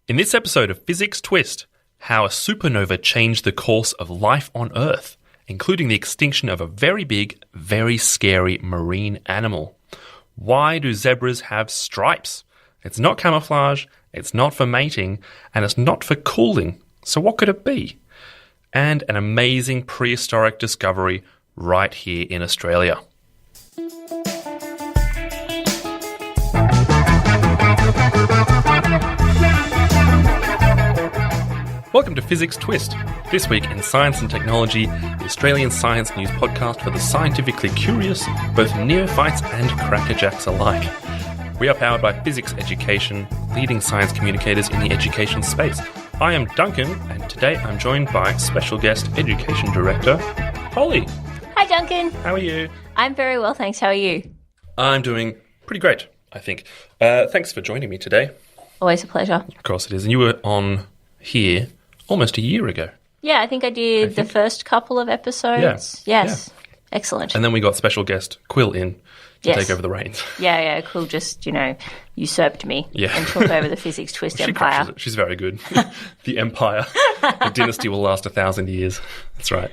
In this episode of Fizzics TWIST, how a supernova changed the course of life on Earth, including the extinction of a very big, very scary marine animal. Why do zebras have stripes? It's not camouflage, it's not for mating, and it's not for cooling. So what could it be? And an amazing prehistoric discovery right here in Australia. Welcome to Fizzics TWIST. This week in Science and Technology, the Australian science news podcast for the scientifically curious, both neophytes and crackerjacks alike. We are powered by Fizzics Education, leading science communicators in the education space. I am Duncan, and today I'm joined by special guest Education Director, Holly. Hi, Duncan. How are you? I'm very well, thanks. How are you? I'm doing pretty great, I think. Thanks for joining me today. Always a pleasure. Of course it is. And you were on here almost a year ago. Yeah, I think I did the first couple of episodes. Yeah. Yes. Yeah. Excellent. And then we got special guest Quill in to take over the reins. Yeah. Quill just, usurped me and took over the Fizzics TWIST empire. She's very good. The empire. The dynasty will last 1,000 years. That's right.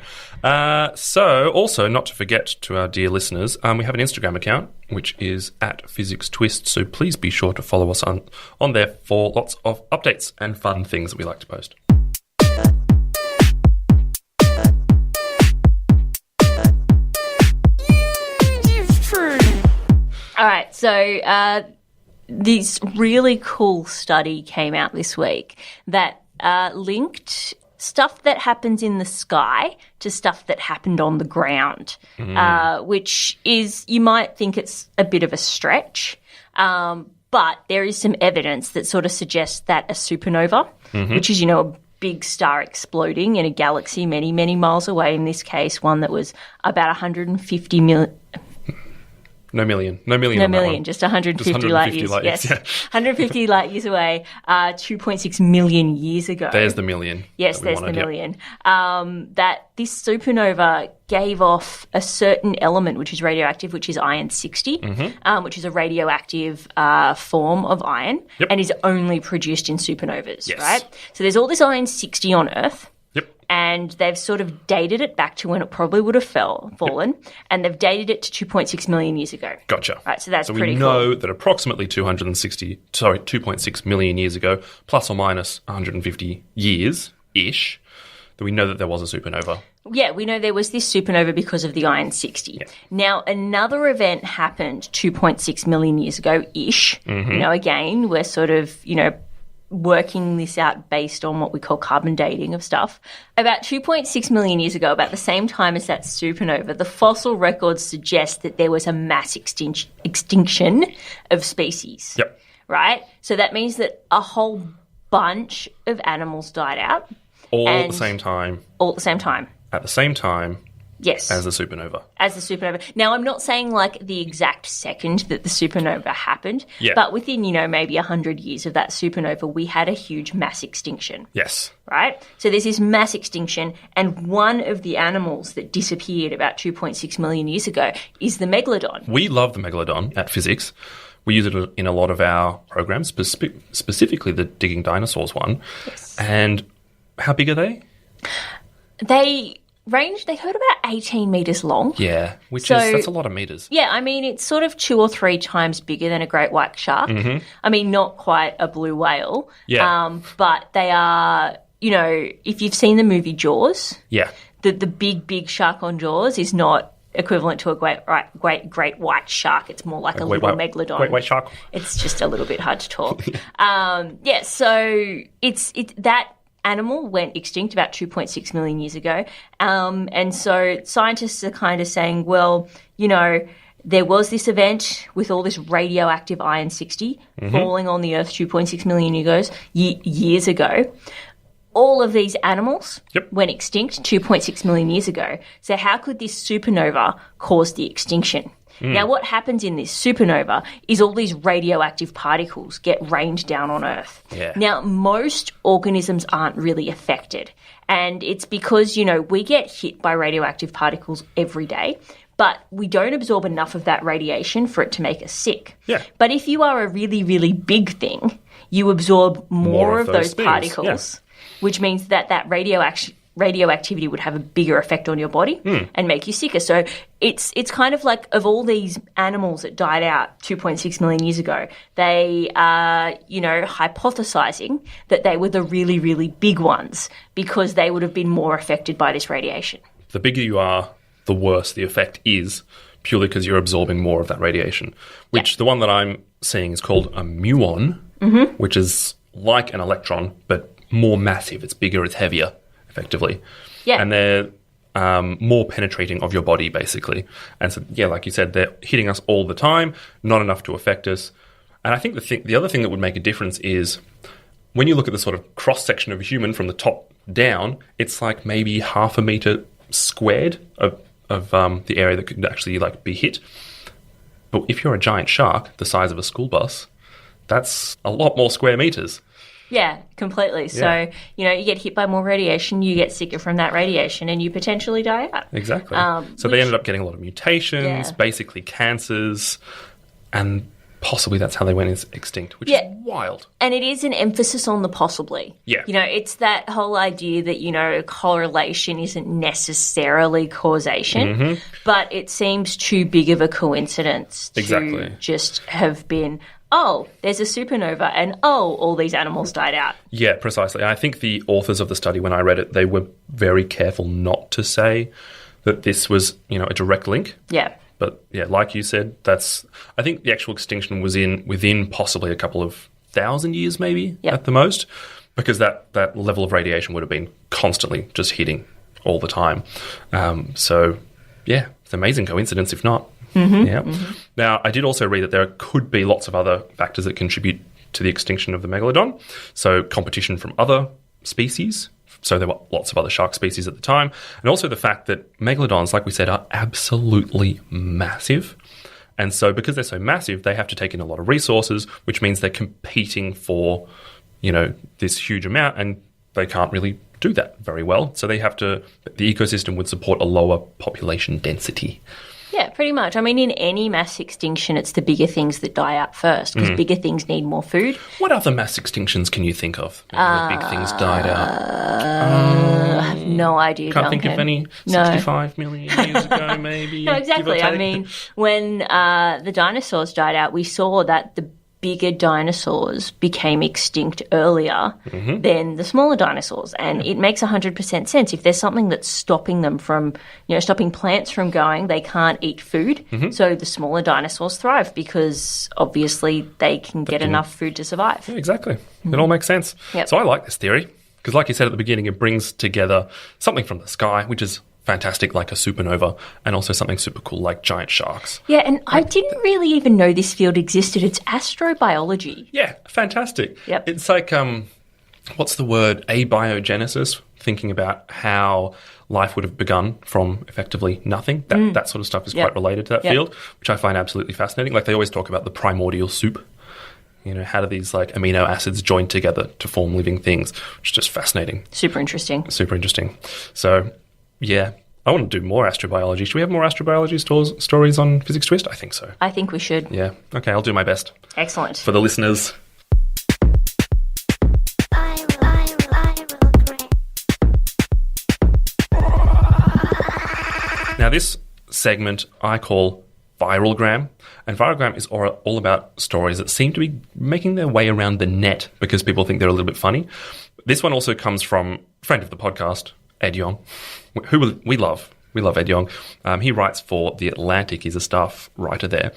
So, also, not to forget to our dear listeners, we have an Instagram account, which is at Fizzics TWIST, so please be sure to follow us on there for lots of updates and fun things that we like to post. All right, so this really cool study came out this week that linked stuff that happens in the sky to stuff that happened on the ground, which is, you might think it's a bit of a stretch, but there is some evidence that sort of suggests that a supernova, which is, a big star exploding in a galaxy many, many miles away, in this case, one that was about 150 million... No million, just 150 light years. Yes, yeah. 150 light years away, 2.6 million years ago. There's the million. Yes, there's the million. That this supernova gave off a certain element which is radioactive, which is iron-60, which is a radioactive form of iron and is only produced in supernovas, right? So there's all this iron-60 on Earth. And they've sort of dated it back to when it probably would have fallen, and they've dated it to 2.6 million years ago. Gotcha. Right, so that's pretty cool. So we know that approximately 2.6 million years ago, plus or minus 150 years-ish, that we know that there was a supernova. Yeah, we know there was this supernova because of the iron-60. Yeah. Now, another event happened 2.6 million years ago-ish. Again, we're sort of, working this out based on what we call carbon dating of stuff. About 2.6 million years ago, about the same time as that supernova, the fossil records suggest that there was a mass extinction of species. Yep. Right? So that means that a whole bunch of animals died out. All at the same time. At the same time. Yes. As the supernova. Now, I'm not saying like the exact second that the supernova happened, but within, maybe 100 years of that supernova, we had a huge mass extinction. Yes. Right? So there's this mass extinction, and one of the animals that disappeared about 2.6 million years ago is the megalodon. We love the megalodon at Fizzics. We use it in a lot of our programs, specifically the Digging Dinosaurs one. Yes. And how big are they? They heard about 18 metres long. Yeah, that's a lot of metres. Yeah, I mean, it's sort of 2 or 3 times bigger than a great white shark. I mean, not quite a blue whale. Yeah. But they are, if you've seen the movie Jaws, the big shark on Jaws is not equivalent to a great white shark. It's more like a little megalodon. Great white shark. It's just a little bit hard to talk. So it's that animal went extinct about 2.6 million years ago. And so scientists are kind of saying, well, there was this event with all this radioactive iron-60 falling on the Earth 2.6 million years ago. All of these animals went extinct 2.6 million years ago. So how could this supernova cause the extinction? Now, what happens in this supernova is all these radioactive particles get rained down on Earth. Yeah. Now, most organisms aren't really affected. And it's because, we get hit by radioactive particles every day, but we don't absorb enough of that radiation for it to make us sick. Yeah. But if you are a really, really big thing, you absorb more of those things, particles, which means that radioactivity would have a bigger effect on your body and make you sicker. So it's kind of like, of all these animals that died out 2.6 million years ago, they are, hypothesizing that they were the really, really big ones because they would have been more affected by this radiation. The bigger you are, the worse the effect is, purely because you're absorbing more of that radiation, which the one that I'm seeing is called a muon, which is like an electron, but more massive. It's bigger, it's heavier, effectively. Yeah. And they're more penetrating of your body, basically. And so, like you said, they're hitting us all the time, not enough to affect us. And I think the other thing that would make a difference is when you look at the sort of cross-section of a human from the top down, it's like maybe half a metre squared of the area that could actually be hit. But if you're a giant shark the size of a school bus, that's a lot more square metres. Yeah, completely. So, you get hit by more radiation, you get sicker from that radiation, and you potentially die out. Exactly. So they ended up getting a lot of mutations, basically cancers, and possibly that's how they went extinct, which is wild. And it is an emphasis on the possibly. Yeah. It's that whole idea that, correlation isn't necessarily causation, but it seems too big of a coincidence to just have been, there's a supernova and, all these animals died out. Yeah, precisely. I think the authors of the study, when I read it, they were very careful not to say that this was, a direct link. Yeah. But, like you said, I think the actual extinction was within possibly a couple of thousand years maybe at the most, because that level of radiation would have been constantly just hitting all the time. It's an amazing coincidence if not. Now, I did also read that there could be lots of other factors that contribute to the extinction of the megalodon. So competition from other species. So there were lots of other shark species at the time. And also the fact that megalodons, like we said, are absolutely massive. And so because they're so massive, they have to take in a lot of resources, which means they're competing for, this huge amount, and they can't really do that very well. So the ecosystem would support a lower population density. Yeah, pretty much. I mean, in any mass extinction, it's the bigger things that die out first because bigger things need more food. What other mass extinctions can you think of? Maybe big things died out. I have no idea, Can't Duncan. think of any 65 million years ago, maybe. No, exactly. I mean, when the dinosaurs died out, we saw that the bigger dinosaurs became extinct earlier than the smaller dinosaurs. And it makes 100% sense. If there's something that's stopping them from, stopping plants from going, they can't eat food. So the smaller dinosaurs thrive because obviously they can get enough food to survive. Yeah, exactly. It all makes sense. Yep. So I like this theory because like you said at the beginning, it brings together something from the sky, which is fantastic, like a supernova, and also something super cool like giant sharks. Yeah, and I didn't really even know this field existed. It's astrobiology. Yeah, fantastic. Yep. It's like, what's the word? Abiogenesis, thinking about how life would have begun from effectively nothing. That sort of stuff is quite related to that field, which I find absolutely fascinating. Like they always talk about the primordial soup. How do these amino acids join together to form living things, which is just fascinating. Super interesting. So, yeah, I want to do more astrobiology. Should we have more astrobiology stories on Fizzics Twist? I think so. I think we should. Yeah. Okay, I'll do my best. Excellent. For the listeners. I will agree. Now, this segment I call Viralgram. And Viralgram is all about stories that seem to be making their way around the net because people think they're a little bit funny. This one also comes from a friend of the podcast, Ed Yong, who we love. We love Ed Yong. He writes for The Atlantic. He's a staff writer there.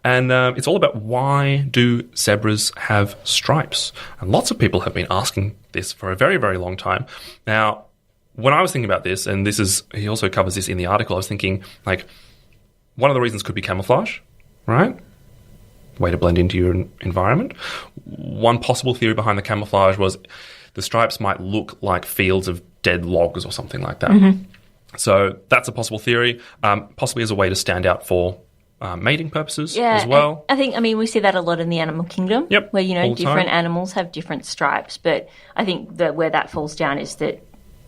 And it's all about why do zebras have stripes? And lots of people have been asking this for a very, very long time. Now, when I was thinking about this, and he also covers this in the article, I was thinking, one of the reasons could be camouflage, right? Way to blend into your environment. One possible theory behind the camouflage was the stripes might look like fields of dead logs or something like that. So that's a possible theory, possibly as a way to stand out for mating purposes as well. I think, we see that a lot in the animal kingdom, where, all the different time. animals have different stripes. But I think that where that falls down is that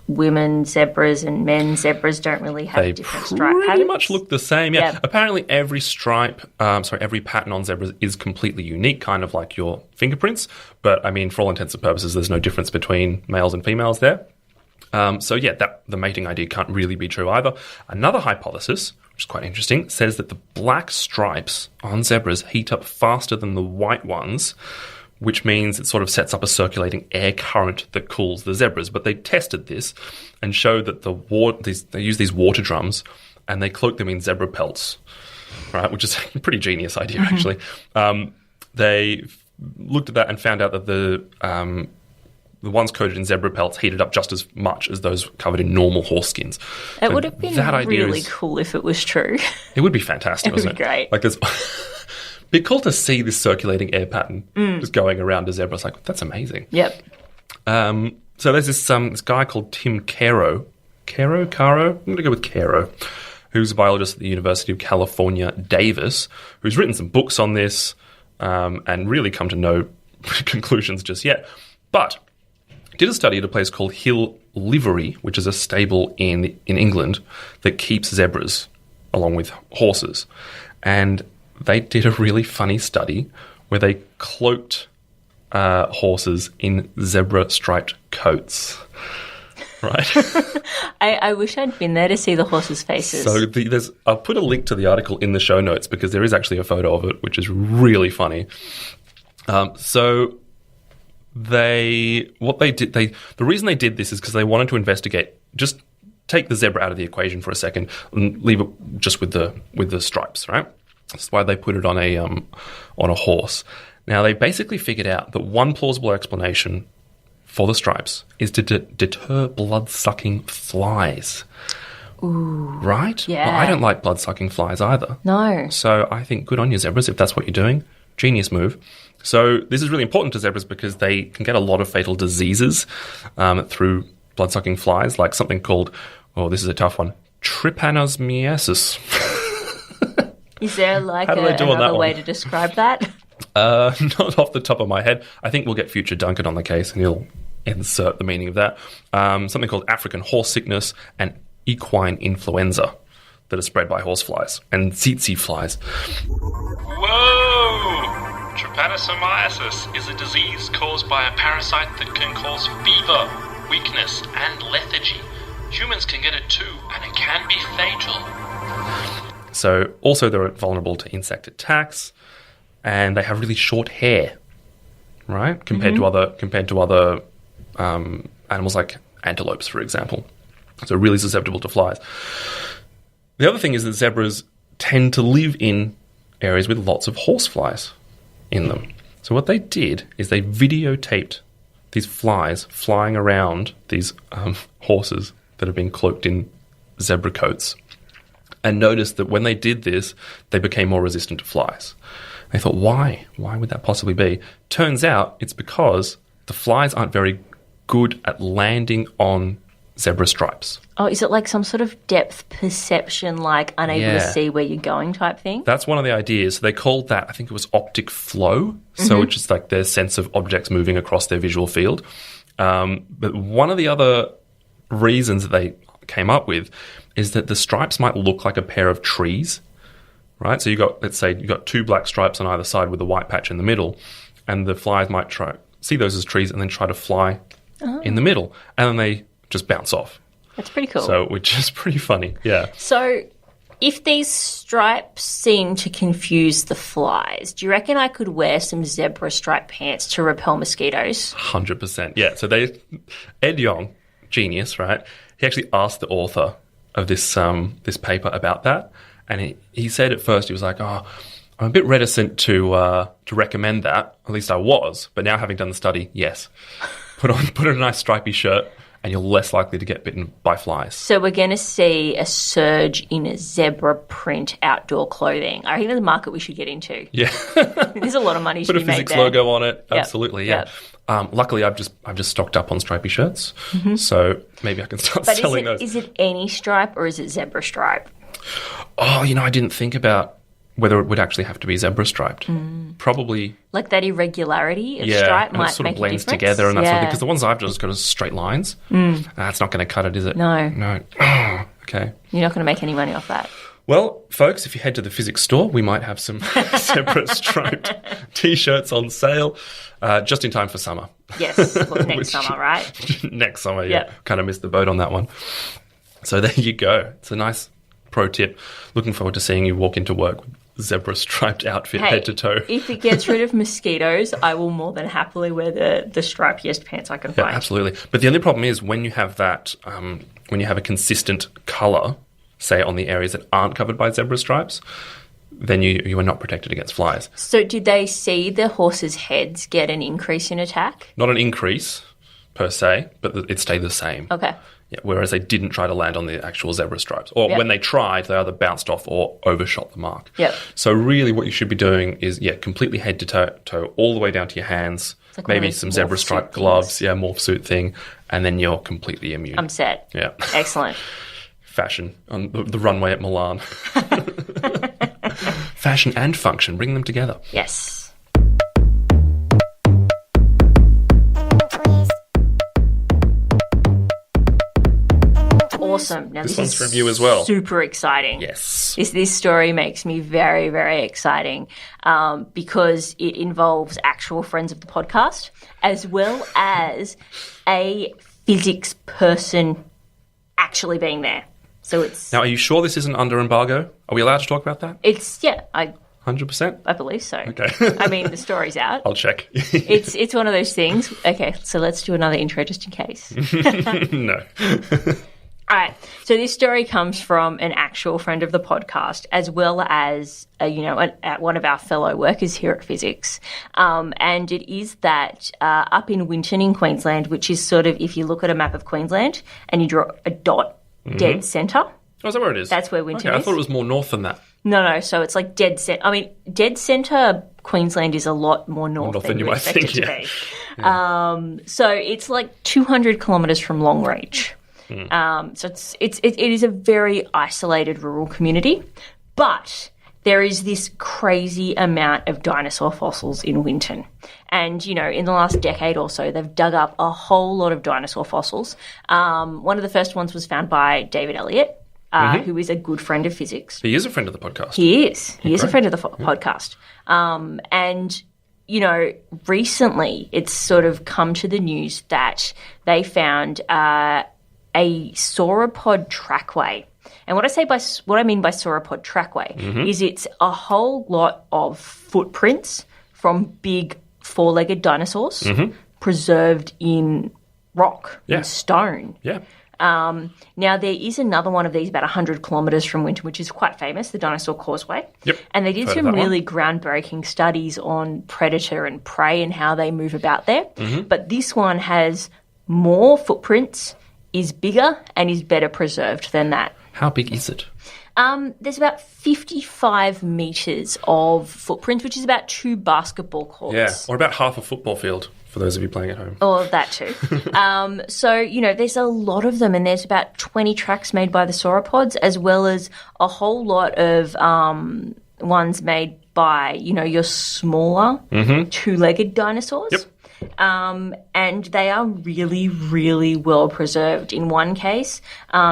women zebras and men zebras don't really have They different stripe pretty patterns. much look the same. Yeah. Yep. Apparently, every every pattern on zebras is completely unique, kind of like your fingerprints. But I mean, for all intents and purposes, there's no difference between males and females there. The mating idea can't really be true either. Another hypothesis, which is quite interesting, says that the black stripes on zebras heat up faster than the white ones, which means it sort of sets up a circulating air current that cools the zebras. But they tested this and showed that they use these water drums and they cloak them in zebra pelts, right? Which is a pretty genius idea, actually. They looked at that and found out that the ones coated in zebra pelts heated up just as much as those covered in normal horse skins. It would have been really cool if it was true. It would be fantastic, It would wasn't be it? great. Like there's be cool to see this circulating air pattern just going around a zebra. It's like, that's amazing. Yep. So there's this guy called Tim Caro. I'm going to go with Caro, who's a biologist at the University of California, Davis, who's written some books on this and really come to no conclusions just yet. But did a study at a place called Hill Livery, which is a stable in England that keeps zebras along with horses. And they did a really funny study where they cloaked horses in zebra-striped coats. Right? I wish I'd been there to see the horses' faces. So I'll put a link to the article in the show notes because there is actually a photo of it, which is really funny. The reason they did this is because they wanted to investigate, just take the zebra out of the equation for a second and leave it just with the stripes, right? That's why they put it on a horse. Now, they basically figured out that one plausible explanation for the stripes is to deter blood-sucking flies. Ooh. Right? Yeah. Well, I don't like blood-sucking flies either. No. So I think good on you, zebras, if that's what you're doing. Genius move. So this is really important to zebras because they can get a lot of fatal diseases through blood-sucking flies, like something called, this is a tough one, trypanosmiasis. Is there another way to describe that? Not off the top of my head. I think we'll get future Duncan on the case and he'll insert the meaning of that. Something called African horse sickness and equine influenza that are spread by horseflies and tsetse flies. Whoa! Trypanosomiasis is a disease caused by a parasite that can cause fever, weakness, and lethargy. Humans can get it too, and it can be fatal. So also they're vulnerable to insect attacks, and they have really short hair, right? Compared to other animals like antelopes, for example. So really susceptible to flies. The other thing is that zebras tend to live in areas with lots of horseflies in them. So what they did is they videotaped these flies flying around these horses that have been cloaked in zebra coats, and noticed that when they did this, they became more resistant to flies. They thought, why? Why would that possibly be? Turns out it's because the flies aren't very good at landing on zebra stripes. Oh, is it like some sort of depth perception, like unable to see where you're going type thing? That's one of the ideas. So they called that, I think it was optic flow. So it's just like their sense of objects moving across their visual field. But one of the other reasons that they came up with is that the stripes might look like a pair of trees, right? So let's say you've got two black stripes on either side with a white patch in the middle, and the flies might see those as trees and then try to fly in the middle, and then they just bounce off. That's pretty cool. So, which is pretty funny, yeah. So, if these stripes seem to confuse the flies, do you reckon I could wear some zebra stripe pants to repel mosquitoes? 100%, yeah. So Ed Yong, genius, right? He actually asked the author of this paper about that, and he said at first, he was like, I'm a bit reticent to recommend that. At least I was, but now having done the study, yes. Put on a nice stripy shirt, and you're less likely to get bitten by flies. So we're going to see a surge in zebra print outdoor clothing. I think that's a market we should get into. Yeah. There's a lot of money to be made there. Put a Fizzics logo on it. Yep. Absolutely, yeah. Yep. Luckily, I've just stocked up on stripy shirts, so maybe I can start selling those. Is it any stripe or is it zebra stripe? Oh, I didn't think about whether it would actually have to be zebra striped. Probably. Like that irregularity of Yeah, stripe and might it sort make of blends a difference. together and that sort of thing. Yeah. Because the ones I've just got is straight lines. That's not going to cut it, is it? No. No. Okay. You're not going to make any money off that. Well, folks, if you head to the Fizzics store, we might have some zebra striped T-shirts on sale just in time for summer. Yes, well, next summer, right? Next summer, yeah. Yep. Kind of missed the boat on that one. So there you go. It's a nice pro tip. Looking forward to seeing you walk into work with zebra striped outfit head to toe. If it gets rid of mosquitoes, I will more than happily wear the stripiest pants I can Yeah, find. absolutely. But the only problem is when you have that, when you have a consistent colour, say on the areas that aren't covered by zebra stripes, then you are not protected against flies. So did they see the horses' heads get an increase in attack? Not an increase per se, but it stayed the same. Okay. Yeah, whereas they didn't try to land on the actual zebra stripes. Or Yep. when they tried, they either bounced off or overshot the mark. Yep. So really what you should be doing is, completely head to toe all the way down to your hands, like one of maybe those some morph zebra suit stripe things. gloves, morph suit thing, and then you're completely immune. I'm set. Yeah. Excellent. Fashion on the runway at Milan. Fashion and function, bring them together. Yes. UnTwist. Awesome. Now, This one's from you as well. Super exciting. Yes. This story makes me very, very exciting because it involves actual friends of the podcast as well as a physics person actually being there. So it's Now, are you sure this isn't under embargo? Are we allowed to talk about that? I 100%? believe so. Okay. I mean, the story's out. I'll check. It's one of those things. Okay, so let's do another intro just in case. No. All right. So this story comes from an actual friend of the podcast, as well as one of our fellow workers here at Fizzics. And it is that up in Winton in Queensland, which is sort of, if you look at a map of Queensland and you draw a dot dead centre, Oh, is that where it is? That's where Winton I is. thought it was more north than that. No. So it's like dead centre. I mean, dead centre Queensland is a lot more north than you might expect it think, to be. So it's like 200 kilometres from Longreach. So it is a very isolated rural community, but there is this crazy amount of dinosaur fossils in Winton. And, in the last decade or so, they've dug up a whole lot of dinosaur fossils. One of the first ones was found by David Elliott, who is a good friend of Fizzics. He is a friend of the podcast. He is. He is a friend of the podcast. And, recently it's sort of come to the news that they found a sauropod trackway. And what I mean by sauropod trackway is it's a whole lot of footprints from big four-legged dinosaurs preserved in rock and stone. Yeah. Now, there is another one of these about 100 kilometres from Winton, which is quite famous, the Dinosaur Causeway. Yep. And they did Heard of some that one. really groundbreaking studies on predator and prey and how they move about there. But this one has more footprints, is bigger, and is better preserved than that. How big is it? There's about 55 metres of footprints, which is about 2 basketball courts. Yeah. Or about half a football field for those of you playing at home. All of that too. So, there's a lot of them, and there's about 20 tracks made by the sauropods, as well as a whole lot of ones made by, your smaller two-legged dinosaurs. Yep. And they are really, really well preserved. In one case,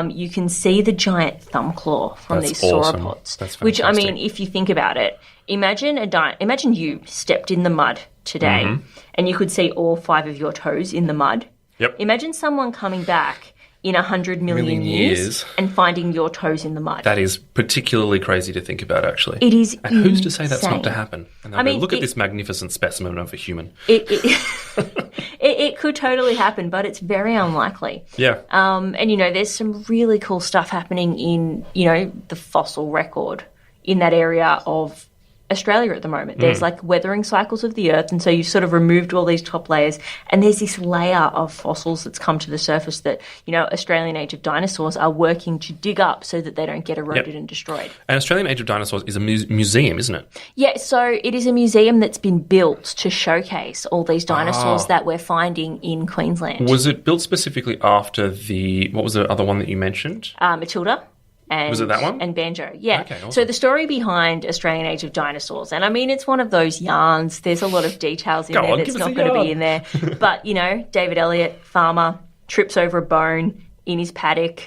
you can see the giant thumb claw from That's these awesome. sauropods. That's which, I mean, fantastic. if you think about it, imagine you stepped in the mud today and you could see all 5 of your toes in the mud. Yep. Imagine someone coming back in 100 million years and finding your toes in the mud. That is particularly crazy to think about, actually. It is And who's to say that's not to insane. happen? And I mean, look at this magnificent specimen of a human. It could totally happen, but it's very unlikely. Yeah. And, there's some really cool stuff happening in, the fossil record in that area of Australia at the moment. There's like weathering cycles of the earth, and so you've sort of removed all these top layers, and there's this layer of fossils that's come to the surface that, Australian age of dinosaurs are working to dig up so that they don't get eroded and destroyed. And Australian Age of Dinosaurs is a museum, isn't it? Yeah, so it is a museum that's been built to showcase all these dinosaurs that we're finding in Queensland. Was it built specifically after what was the other one that you mentioned? Matilda. And, Was it that one? And banjo, yeah. Okay, awesome. So the story behind Australian Age of Dinosaurs, and I mean, it's one of those yarns. There's a lot of details in Go there on, that's give us not a going to yarn. be in there. But, David Elliott, farmer, trips over a bone in his paddock,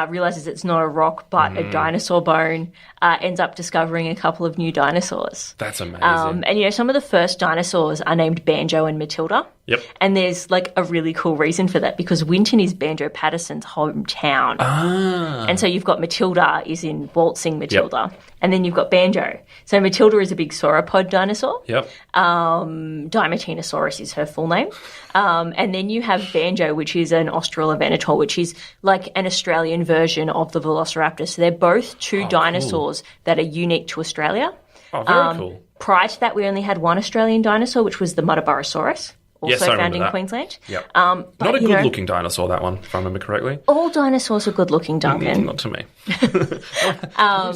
realizes it's not a rock but a dinosaur bone, ends up discovering a couple of new dinosaurs. That's amazing. And some of the first dinosaurs are named Banjo and Matilda. Yep. And there's like a really cool reason for that because Winton is Banjo Patterson's hometown. Ah. And so you've got Matilda is in Waltzing Matilda. And then you've got Banjo. So Matilda is a big sauropod dinosaur. Yep. Dimetenosaurus is her full name. And then you have Banjo, which is an Australovenator, which is like an Australian version of the Velociraptor. So they're both two dinosaurs that are unique to Australia. Oh, very cool. Prior to that, we only had one Australian dinosaur, which was the Muttaburrasaurus, Yes, also I found remember in that. Queensland. Yep. But, Not a good-looking dinosaur, that one, if I remember correctly. All dinosaurs are good-looking, Duncan. Not to me.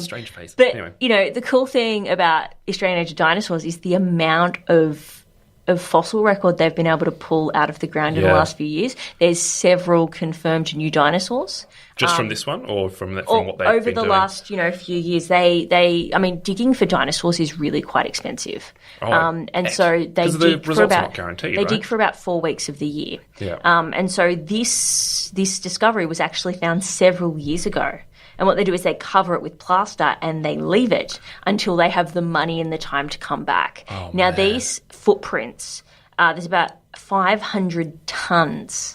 Strange face. But, anyway. the cool thing about Australian Age of Dinosaurs is the amount of fossil record they've been able to pull out of the ground in the last few years. There's several confirmed new dinosaurs. Just from this one or from what they've over been the doing? last few years, they digging for dinosaurs is really quite expensive. Oh, I bet. So they 'Cause the dig for results about aren't guaranteed, they right? dig for about 4 weeks of the year. Yeah. And so this discovery was actually found several years ago. And what they do is they cover it with plaster and they leave it until they have the money and the time to come back. Oh, now man. these footprints, there's about 500 tons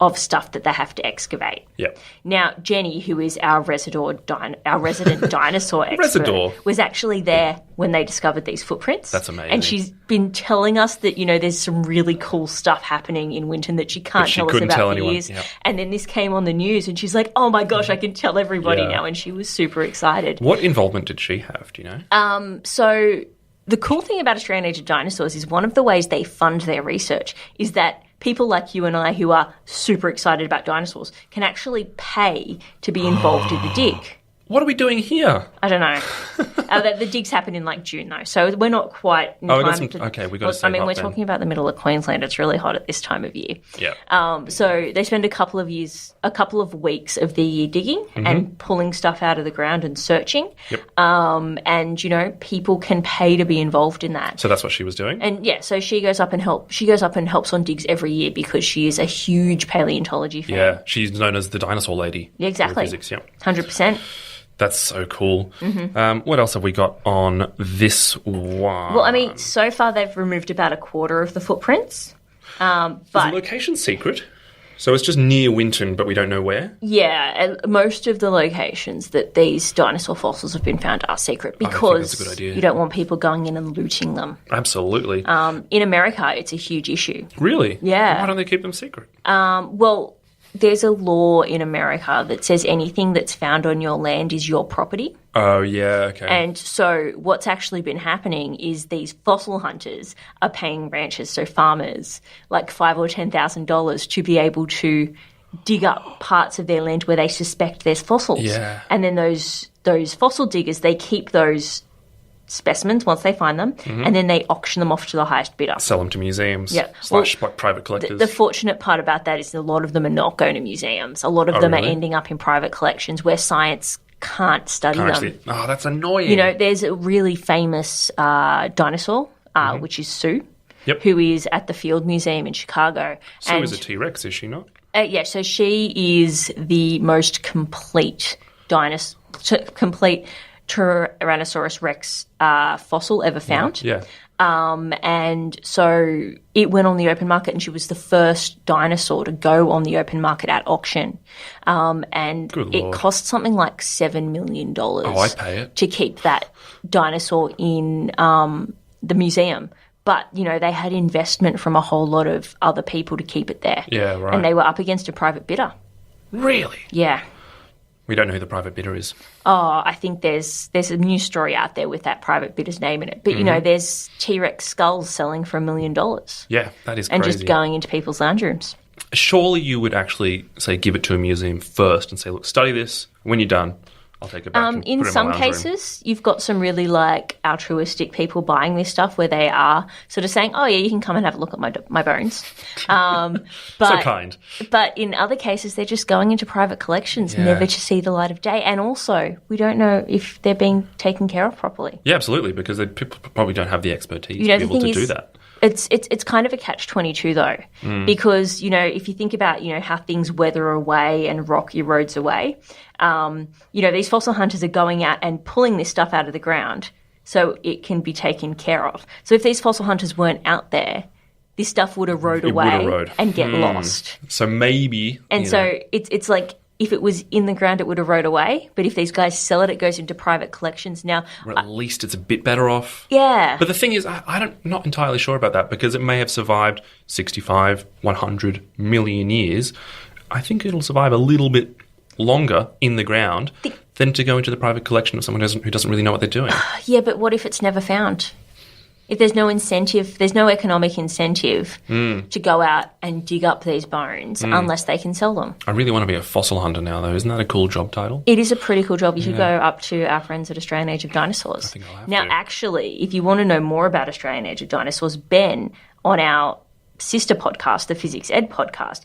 of stuff that they have to excavate. Yep. Now, Jenny, who is our resident dinosaur expert, Residor. was actually there when they discovered these footprints. That's amazing. And she's been telling us that, there's some really cool stuff happening in Winton that she can't she tell us couldn't about tell for anyone. years. Yep. And then this came on the news and she's like, oh my gosh, I can tell everybody Yeah. now. And she was super excited. What involvement did she have, do you know? So the cool thing about Australian Age of Dinosaurs is one of the ways they fund their research is that people like you and I who are super excited about dinosaurs can actually pay to be involved in the dig. What are we doing here? I don't know. The digs happen in like June though, so we're not quite in Oh, time. okay, we got to save we're up then. talking about the middle of Queensland. It's really hot at this time of year. Yeah. So they spend a couple of weeks of the year digging and pulling stuff out of the ground and searching. Yep. And people can pay to be involved in that. So that's what she was doing? And yeah, so she goes up and helps on digs every year because she is a huge paleontology fan. Yeah, she's known as the dinosaur lady. Yeah, exactly. In physics, yeah. 100%. That's so cool. What else have we got on this one? Well, I mean, so far they've removed about a quarter of the footprints. Is the But location secret? So it's just near Winton, but we don't know where? yeah, and most of the locations that these dinosaur fossils have been found are secret think because that's a good idea. you don't want people going in and looting them. Absolutely. In America, it's a huge issue. Really? Yeah. Why don't they keep them secret? Well, there's a law in America that says anything that's found on your land is your property. Oh, yeah, okay. And so what's actually been happening is these fossil hunters are paying ranchers, so farmers, like $5,000 or $10,000 to be able to dig up parts of their land where they suspect there's fossils. Yeah. And then those fossil diggers, they keep those specimens once they find them, and then they auction them off to the highest bidder. Sell them to museums Yeah. / Well, like private collectors. The fortunate part about that is a lot of them are not going to museums. A lot of them really? are ending up in private collections where science can't study Can't them. actually- Oh, that's annoying. There's a really famous dinosaur, which is Sue, Yep. who is at the Field Museum in Chicago. Sue is a T-Rex, is she not? Yeah, so she is the most complete Tyrannosaurus Rex fossil ever found. Yeah. And so it went on the open market and she was the first dinosaur to go on the open market at auction. And Good it Lord. cost something like $7 million I'd pay it. to keep that dinosaur in the museum. But, they had investment from a whole lot of other people to keep it there. Yeah, right. And they were up against a private bidder. Really? Yeah. We don't know who the private bidder is. Oh, I think there's a news story out there with that private bidder's name in it. But, there's T-Rex skulls selling for $1 million. Yeah, that is And crazy. just going into people's lounge rooms. Surely you would actually, say, give it to a museum first and say, look, study this. When you're done, I'll take it back. And in put it some in my lounge room. cases, you've got some really like altruistic people buying this stuff where they are sort of saying, "Oh yeah, you can come and have a look at my bones." But So kind. But in other cases, they're just going into private collections, never to see the light of day. And also, we don't know if they're being taken care of properly. Yeah, absolutely, because people probably don't have the expertise You know, to be able to do that. It's kind of a catch-22 though, because, you know, if you think about, you know, how things weather away and rock erodes away, you know, these fossil hunters are going out and pulling this stuff out of the ground so it can be taken care of. So if these fossil hunters weren't out there, this stuff would erode away and get lost. So maybe... And so it's like... If it was in the ground, it would erode away. But if these guys sell it, it goes into private collections. Now, or at least it's a bit better off. Yeah. But the thing is, I'm not entirely sure about that because it may have survived 65, 100 million years. I think it'll survive a little bit longer in the ground than to go into the private collection of someone who doesn't really know what they're doing. Yeah, but what if it's never found? If there's no incentive, there's no economic incentive to go out and dig up these bones unless they can sell them. I really want to be a fossil hunter now, though. Isn't that a cool job title? It is a pretty cool job. You should go up to our friends at Australian Age of Dinosaurs. I think I'll have now, to. actually, if you want to know more about Australian Age of Dinosaurs, Ben, on our sister podcast, the Fizzics Ed podcast,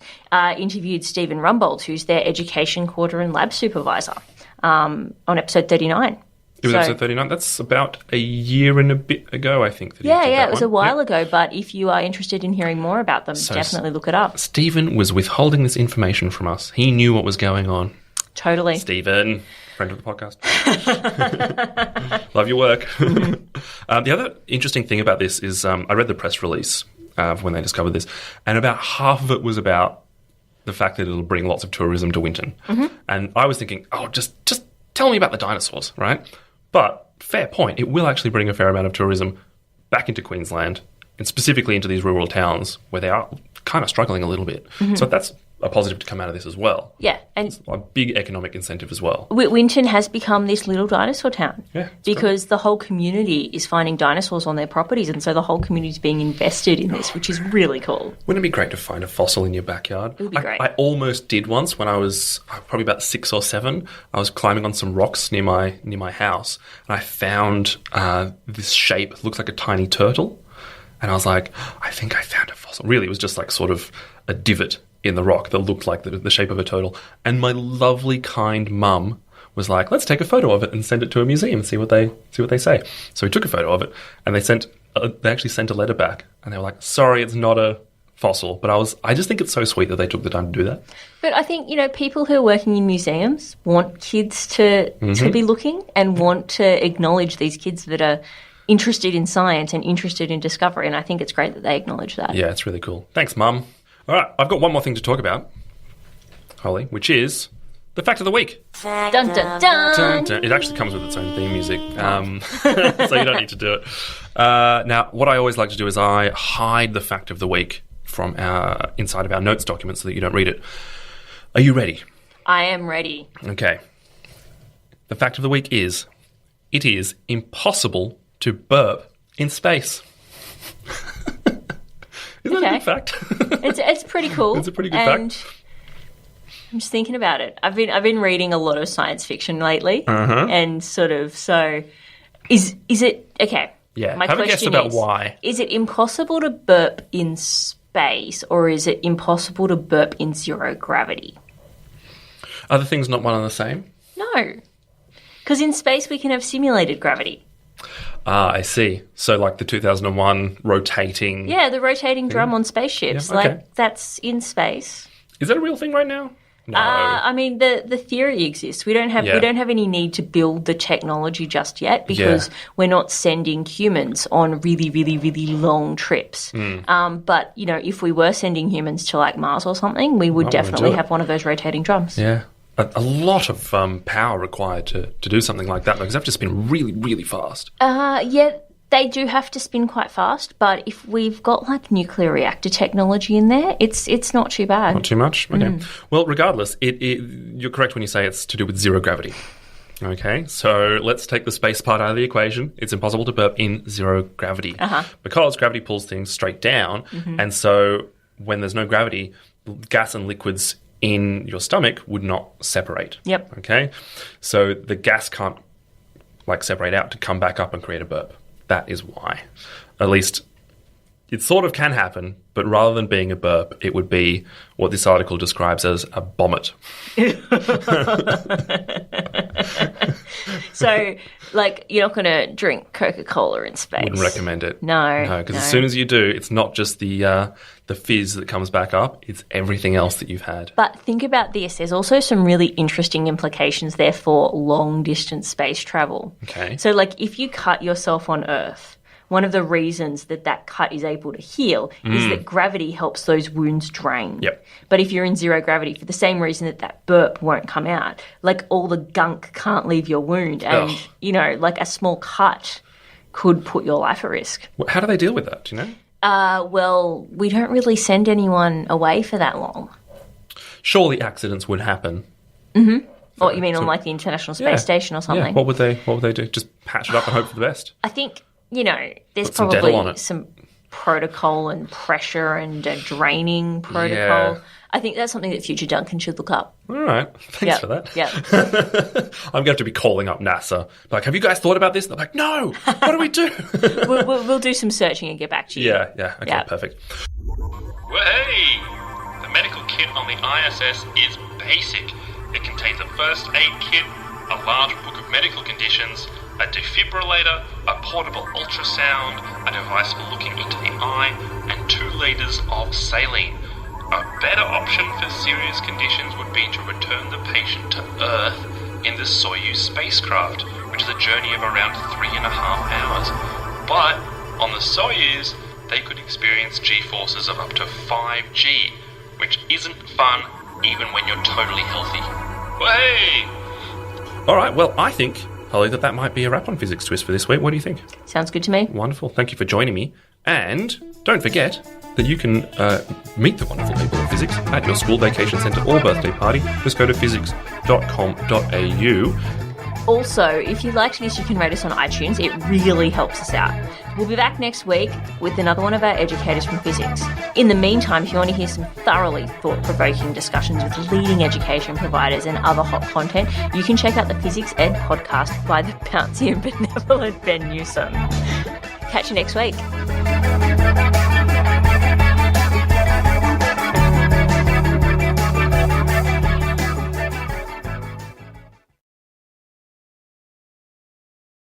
interviewed Stephen Rumbold, who's their education quarter and lab supervisor, on episode 39. It was episode 39. That's about a year and a bit ago, I think. That he did that it was one. a while ago. But if you are interested in hearing more about them, definitely look it up. Stephen was withholding this information from us. He knew what was going on. Totally. Stephen, friend of the podcast. Love your work. The other interesting thing about this is I read the press release when they discovered this, and about half of it was about the fact that it'll bring lots of tourism to Winton. And I was thinking, just tell me about the dinosaurs, right? But fair point, it will actually bring a fair amount of tourism back into Queensland and specifically into these rural towns where they are kind of struggling a little bit. So that's a positive to come out of this as well. Yeah, and It's a big economic incentive as well. Winton has become this little dinosaur town Yeah, because the whole community is finding dinosaurs on their properties, and so the whole community is being invested in this, which is really cool. Wouldn't it be great to find a fossil in your backyard? It would be great. I almost did once when I was probably about 6 or 7. I was climbing on some rocks near my house, and I found this shape. It looks like a tiny turtle, and I was like, I think I found a fossil. Really, it was just like sort of a divot in the rock that looked like the shape of a turtle. And my lovely, kind mum was like, let's take a photo of it and send it to a museum and see what they say. So we took a photo of it, and they actually sent a letter back, and they were like, sorry, it's not a fossil. But I just think it's so sweet that they took the time to do that. But I think, you know, people who are working in museums want kids to be looking and want to acknowledge these kids that are interested in science and interested in discovery, and I think it's great that they acknowledge that. Yeah, it's really cool. Thanks, Mum. All right, I've got one more thing to talk about, Holly, which is the fact of the week. Dun, dun, dun. Dun, dun. It actually comes with its own theme music, so you don't need to do it. Now, what I always like to do is I hide the fact of the week from inside of our notes document so that you don't read it. Are you ready? I am ready. Okay. The fact of the week is, it is impossible to burp in space. Isn't that a good fact? It's pretty cool. It's a pretty good and fact. I'm just thinking about it. I've been reading a lot of science fiction lately, and sort of is it okay? Yeah. My Have a guess question about is, why. Is it impossible to burp in space, or is it impossible to burp in zero gravity? Are the things not one and the same? No, because in space we can have simulated gravity. Ah, I see. So like the 2001 rotating... Yeah, the rotating drum on spaceships. Yeah, okay. Like, that's in space. Is that a real thing right now? No. I mean, the theory exists. We don't have any need to build the technology just yet because we're not sending humans on really, really, really long trips. But, you know, if we were sending humans to like Mars or something, we would definitely have one of those rotating drums. Yeah. A lot of power required to do something like that because they have to spin really, really fast. Yeah, they do have to spin quite fast, but if we've got like nuclear reactor technology in there, it's not too bad. Not too much? Okay. Well, regardless, you're correct when you say it's to do with zero gravity. Okay, so let's take the space part out of the equation. It's impossible to burp in zero gravity because gravity pulls things straight down, and so when there's no gravity, gas and liquids in your stomach would not separate. Yep. Okay? So the gas can't separate out to come back up and create a burp. That is why. At least it sort of can happen, but rather than being a burp, it would be what this article describes as a vomit. So, you're not going to drink Coca-Cola in space. Wouldn't recommend it. No. Because as soon as you do, it's not just the fizz that comes back up, it's everything else that you've had. But think about this. There's also some really interesting implications there for long-distance space travel. Okay. So, if you cut yourself on Earth, one of the reasons that cut is able to heal is that gravity helps those wounds drain. Yep. But if you're in zero gravity, for the same reason that burp won't come out, all the gunk can't leave your wound. And, a small cut could put your life at risk. How do they deal with that, do you know? Well, we don't really send anyone away for that long. Surely accidents would happen. Or you mean on the International Space Station or something? Yeah. What would they do? Just patch it up and hope for the best? I think, there's Put some Dettol on probably it. some protocol and pressure and a draining protocol. Yeah. I think that's something that future Duncan should look up. All right. Thanks for that. Yeah. I'm going to have to be calling up NASA. Have you guys thought about this? They're like, no. What do we do? we'll do some searching and get back to you. Yeah. Okay, perfect. Well, hey! The medical kit on the ISS is basic. It contains a first aid kit, a large book of medical conditions, a defibrillator, a portable ultrasound, a device for looking into the eye, and 2 litres of saline. A better option for serious conditions would be to return the patient to Earth in the Soyuz spacecraft, which is a journey of around 3.5 hours. But on the Soyuz, they could experience G-forces of up to 5G, which isn't fun even when you're totally healthy. Well, hey! All right. Well, I think, Holly, that might be a wrap on Fizzics Twist for this week. What do you think? Sounds good to me. Wonderful. Thank you for joining me. And don't forget that you can meet the wonderful people of Fizzics at your school, vacation centre or birthday party. Just go to fizzics.com.au. Also, if you liked this, you can rate us on iTunes. It really helps us out. We'll be back next week with another one of our educators from Fizzics. In the meantime, if you want to hear some thoroughly thought-provoking discussions with leading education providers and other hot content, you can check out the Fizzics Ed podcast by the bouncy and benevolent Ben Newsome. Catch you next week.